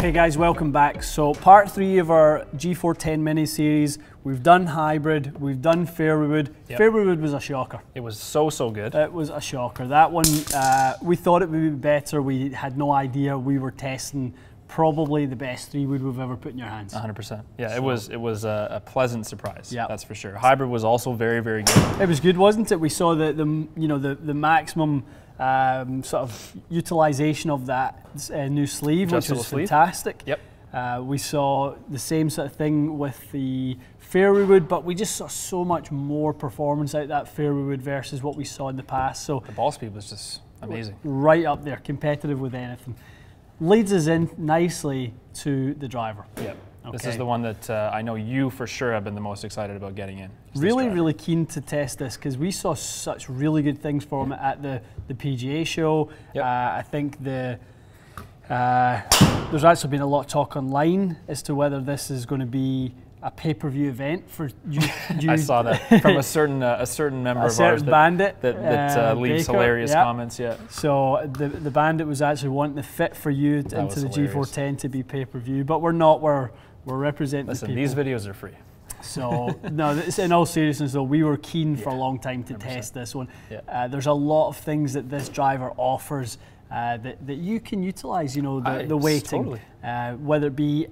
Okay guys, welcome back. So part 3 of our G410 mini series. We've done hybrid, we've done Fairwood. Yep. Fairwood was a shocker. It was so good. It was a shocker. That one, we thought it would be better. We had no idea. We were testing probably the best 3-wood we've ever put in your hands. 100%. Yeah, so, it was a pleasant surprise. Yeah, that's for sure. Hybrid was also very good. It was good, wasn't it? We saw the maximum sort of utilization of that new sleeve, which was fantastic. Yep. We saw the same sort of thing with the Fairwood, but we just saw so much more performance out of that Fairwood versus what we saw in the past. So the ball speed was just amazing. Right up there, competitive with anything. Leads us in nicely to the driver. Yep. Okay. This is the one that I know you for sure have been the most excited about getting in. Really keen to test this because we saw such really good things from it at the PGA show. Yep. I think there's actually been a lot of talk online as to whether this is going to be a pay-per-view event for you. I saw that from a certain member of ours bandit that leaves Baker, hilarious comments. Yeah. So the bandit was actually wanting to fit for you into the G410 to be pay-per-view, but we're not. We're representing. Listen, the people. These videos are free. So no, in all seriousness though, we were keen for a long time to 100%. Test this one. Yeah. There's a lot of things that this driver offers that you can utilize. You know, the weighting, totally. Whether it be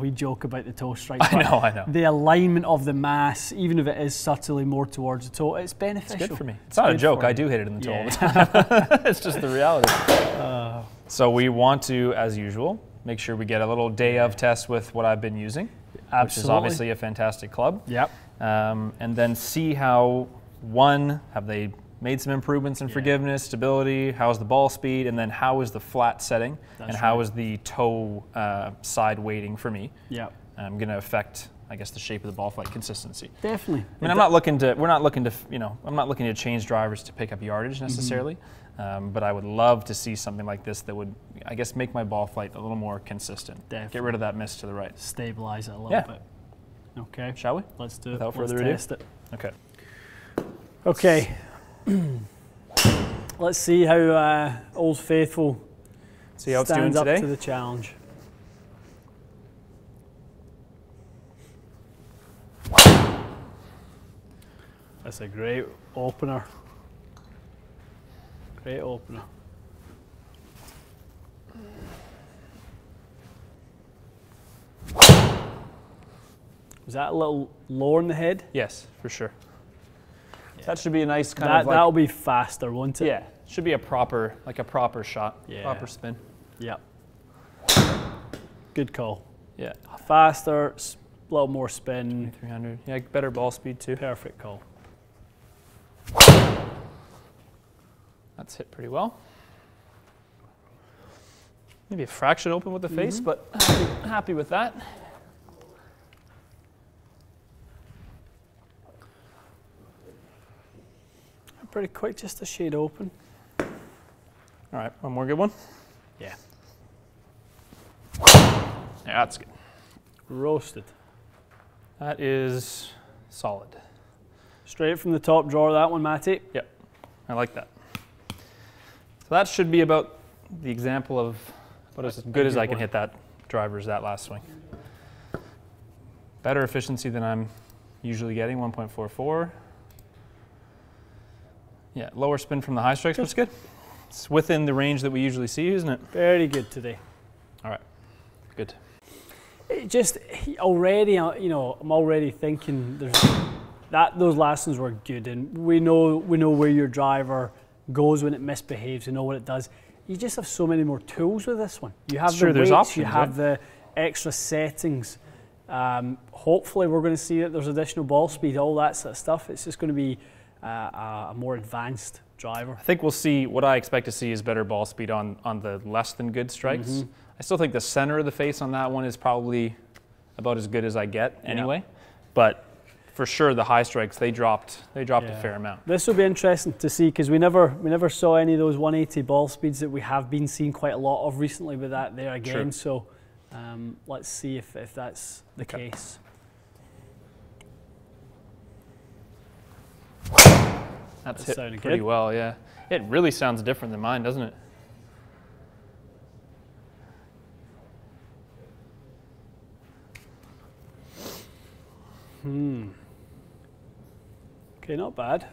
we joke about the toe strike. I know. The alignment of the mass, even if it is subtly more towards the toe, it's beneficial. It's good for me. It's not a joke. I do hit it in the toe all the time. It's just the reality. So we want to, as usual, make sure we get a little day of test with what I've been using, which is obviously a fantastic club. Yep. And then see how, have they made some improvements in forgiveness, stability, how's the ball speed, and then how is the flat setting, how is the toe side weighting for me. Yep. I'm going to affect, I guess, the shape of the ball flight consistency. Definitely. I mean, I'm not looking to change drivers to pick up yardage necessarily. But I would love to see something like this that would, I guess, make my ball flight a little more consistent. Definitely. Get rid of that miss to the right. Stabilize it a little bit. Okay. Shall we? Let's do it. Without further ado. Test it. Okay. Okay. Let's see how Old Faithful stands up to the challenge. That's a great opener. Great opener. Was that a little lower in the head? Yes, for sure. Yeah. That should be a nice kind of that'll be faster, won't it? Yeah, should be a proper shot, proper spin. Yep. Good call. Yeah. Faster, a little more spin. 300. Yeah, better ball speed too. Perfect call. That's hit pretty well. Maybe a fraction open with the face, but happy with that. Pretty quick, just a shade open. All right, one more good one. Yeah. Yeah, that's good. Roasted. That is solid. Straight from the top drawer, that one, Matty. Yep, I like that. So that should be about the example of about as good as I can hit that driver as that last swing. Better efficiency than I'm usually getting, 1.44. Yeah, lower spin from the high strikes, but it's good. It's within the range that we usually see, isn't it? Very good today. All right, good. Just already, I'm already thinking those last ones were good, and we know where your driver goes when it misbehaves. We know what it does. You just have so many more tools with this one. You have the weights, options, you have the extra settings. Hopefully, we're going to see that there's additional ball speed, all that sort of stuff. It's just going to be a more advanced driver. I think we'll see, what I expect to see is better ball speed on the less than good strikes. I still think the center of the face on that one is probably about as good as I get anyway. But for sure the high strikes, they dropped a fair amount. This will be interesting to see because we never saw any of those 180 ball speeds that we have been seeing quite a lot of recently with that there again. True. So let's see if that's the case. That's hit pretty good. Well, yeah. It really sounds different than mine, doesn't it? Okay, not bad.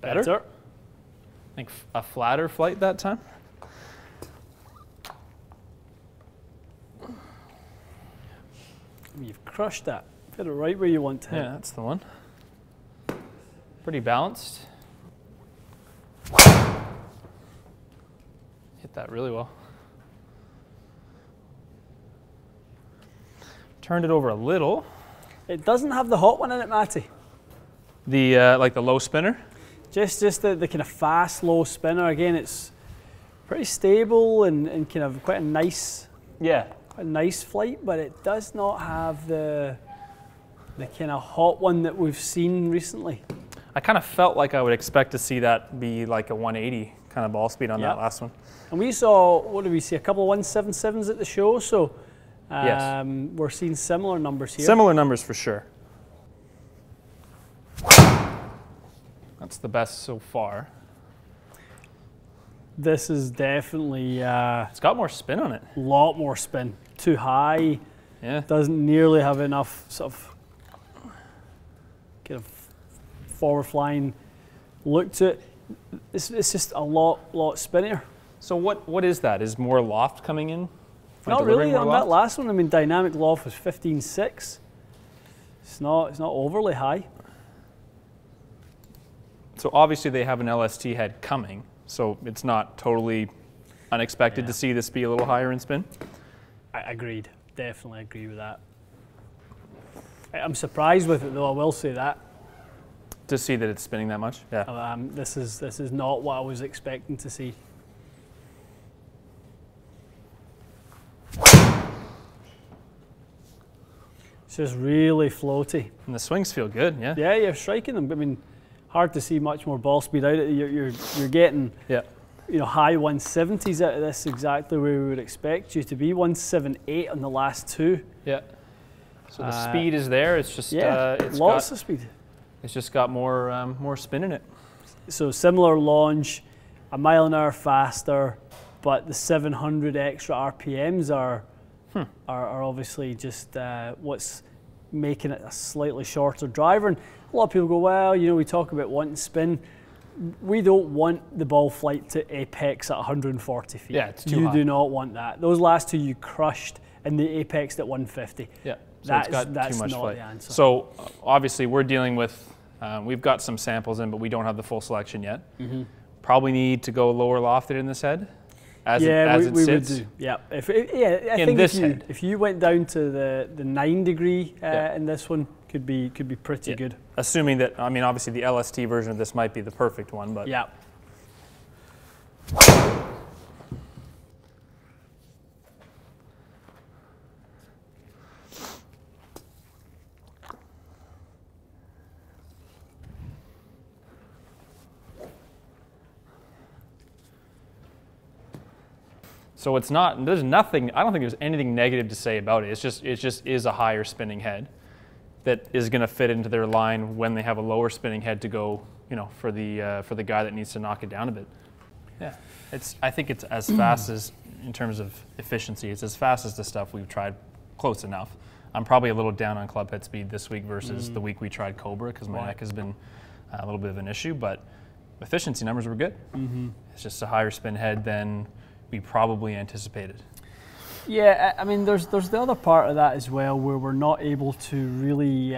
Better. I think a flatter flight that time. You've crushed that. Hit it right where you want to hit. Yeah, that's the one. Pretty balanced. Hit that really well. Turned it over a little. It doesn't have the hot one in it, Matty. The like the low spinner. Just the kind of fast, low spinner. Again, it's pretty stable and kind of quite a nice, quite a nice flight, but it does not have the kind of hot one that we've seen recently. I kind of felt like I would expect to see that be like a 180 kind of ball speed on that last one. And we saw, what did we see? A couple of 177s at the show, so yes. We're seeing similar numbers here. Similar numbers for sure. That's the best so far. This is definitely it's got more spin on it. A lot more spin. Too high. Yeah. Doesn't nearly have enough sort of kind of forward flying look to it. It's just a lot spinnier. So what is that? Is more loft coming in? Not really on that last one. I mean, dynamic loft was 15.6. It's not overly high. So obviously they have an LST head coming, so it's not totally unexpected to see this be a little higher in spin. I agreed. Definitely agree with that. I'm surprised with it though, I will say that. To see that it's spinning that much? Yeah. This is not what I was expecting to see. It's just really floaty. And the swings feel good, yeah? Yeah, you're striking them. I mean, hard to see much more ball speed out of it. You're getting high 170s out of this, exactly where we would expect you to be. 178 on the last two. Yeah. So the speed is there. It's just it's lots of speed. It's just got more spin in it. So similar launch, a mile an hour faster, but the 700 extra RPMs are obviously just what's making it a slightly shorter driver. And a lot of people go, well, we talk about wanting spin. We don't want the ball flight to apex at 140 feet. Yeah, it's too high. You do not want that. Those last two you crushed, and they apexed at 150. Yeah, so it's got too much flight. The answer. So obviously we're dealing with, we've got some samples in, but we don't have the full selection yet. Mm-hmm. Probably need to go lower lofted in this head. As it sits. Would do. Yeah, I think if you went down to the 9 degree in this one, could be pretty good. Assuming that, I mean, obviously the LST version of this might be the perfect one, but yeah. So it's not, there's nothing, I don't think there's anything negative to say about it. It just is a higher spinning head that is going to fit into their line when they have a lower spinning head to go, for the guy that needs to knock it down a bit. Yeah, I think it's as fast as, in terms of efficiency, it's as fast as the stuff we've tried, close enough. I'm probably a little down on club head speed this week versus the week we tried Cobra because my neck has been a little bit of an issue, but efficiency numbers were good. Mm-hmm. It's just a higher spin head than we probably anticipated. Yeah, I mean, there's the other part of that as well, where we're not able to really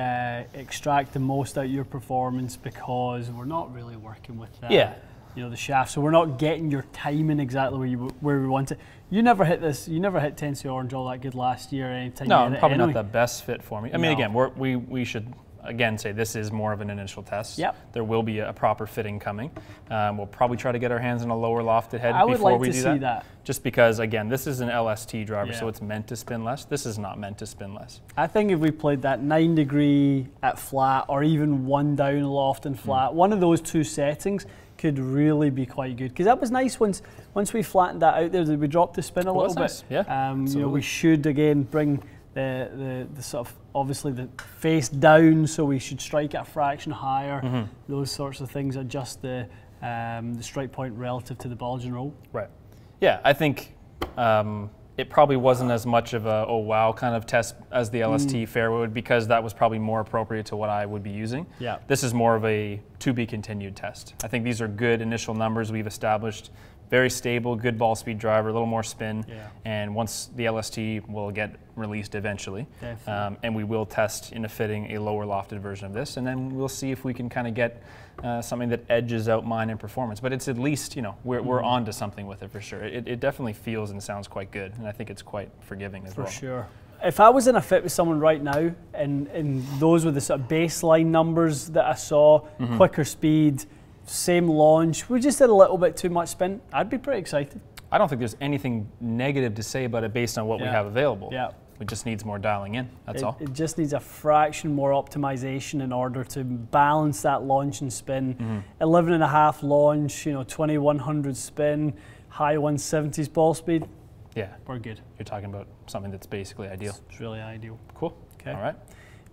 extract the most out of your performance because we're not really working with the shaft, so we're not getting your timing exactly where we want it. You never hit this. You never hit Tennessee Orange all that good last year. Anytime no, you hit probably it anyway. Not the best fit for me. I mean, again, we should. Again, say this is more of an initial test. Yep. There will be a proper fitting coming. We'll probably try to get our hands on a lower lofted head I would before like we to do see that. Just because, again, this is an LST driver, so it's meant to spin less. This is not meant to spin less. I think if we played that 9 degree at flat or even 1 down loft and flat, one of those two settings could really be quite good. Because that was nice once we flattened that out there, we dropped the spin a little bit. Nice. Yeah, we should, again, bring the sort of, obviously the face down, so we should strike at a fraction higher. Mm-hmm. Those sorts of things adjust the strike point relative to the bulge and roll. Right. Yeah, I think it probably wasn't as much of a, oh wow, kind of test as the LST fairway would, because that was probably more appropriate to what I would be using. Yeah. This is more of a to be continued test. I think these are good initial numbers we've established. Very stable, good ball speed driver, a little more spin, and once the LST will get released eventually, and we will test in a fitting a lower lofted version of this, and then we'll see if we can kind of get something that edges out mine in performance. But it's at least, you know, we're on to something with it for sure. It definitely feels and sounds quite good, and I think it's quite forgiving as well. For sure. If I was in a fit with someone right now, and those were the sort of baseline numbers that I saw, quicker speed, same launch, we just did a little bit too much spin, I'd be pretty excited. I don't think there's anything negative to say about it based on what we have available. Yeah. It just needs more dialing in, that's all. It just needs a fraction more optimization in order to balance that launch and spin. 11.5 launch, you know, 2100 spin, high 170s ball speed. Yeah. We're good. You're talking about something that's basically ideal. It's really ideal. Cool. Okay. All right.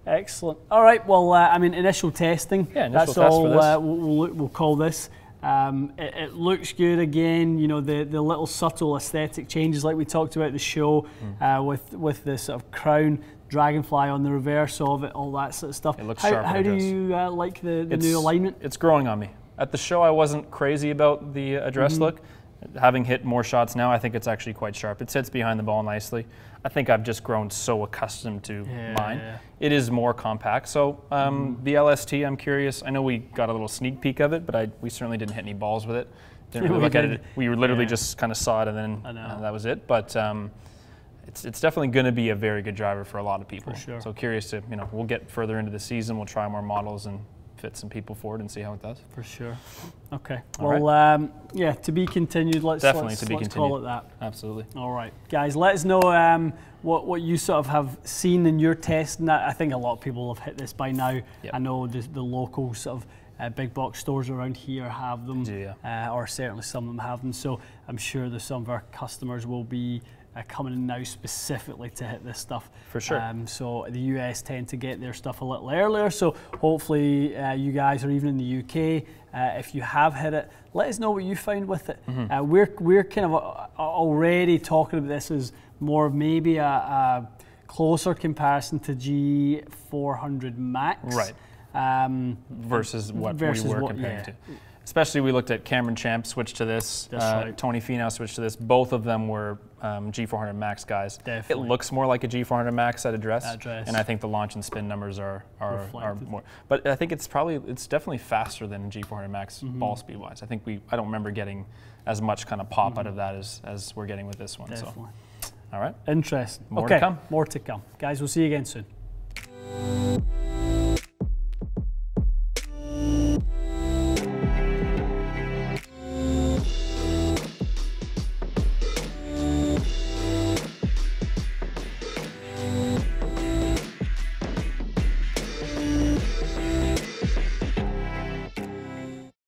Excellent. All right. Well, I mean, initial testing. Yeah, initial that's test all for this. we'll call this. It looks good again. You know, the little subtle aesthetic changes like we talked about the show with the sort of crown, dragonfly on the reverse of it, all that sort of stuff. It looks sharp. How do you like the new alignment? It's growing on me. At the show, I wasn't crazy about the address look. Having hit more shots now, I think it's actually quite sharp. It sits behind the ball nicely. I think I've just grown so accustomed to mine. Yeah. It is more compact. So the LST, I'm curious. I know we got a little sneak peek of it, but we certainly didn't hit any balls with it. Didn't really look at it. We literally just kind of saw it, and then that was it. But it's definitely going to be a very good driver for a lot of people. For sure. So curious to, you know, we'll get further into the season. We'll try more models and fit some people forward and see how it does. For sure. Okay. All well, right. yeah, to be continued. Let's call it that. Absolutely. All right, guys. Let us know what you sort of have seen in your test. And I think a lot of people have hit this by now. Yep. I know the local sort of big box stores around here have them, or certainly some of them have them. So I'm sure that some of our customers will be coming in now specifically to hit this stuff. For sure. So the US tend to get their stuff a little earlier, so hopefully you guys are even in the UK. If you have hit it, let us know what you found with it. We're kind of already talking about this as more of maybe a closer comparison to G400 Max. Right. Versus what we were comparing to. Especially we looked at Cameron Champ switched to this, Tony Finau switched to this. Both of them were G400 Max guys. Definitely. It looks more like a G400 Max at address, and I think the launch and spin numbers are more. But I think it's definitely faster than G400 Max ball speed wise. I think I don't remember getting as much kind of pop out of that as we're getting with this one. Definitely. So, all right. Interesting. More to come. More to come. Guys, we'll see you again soon.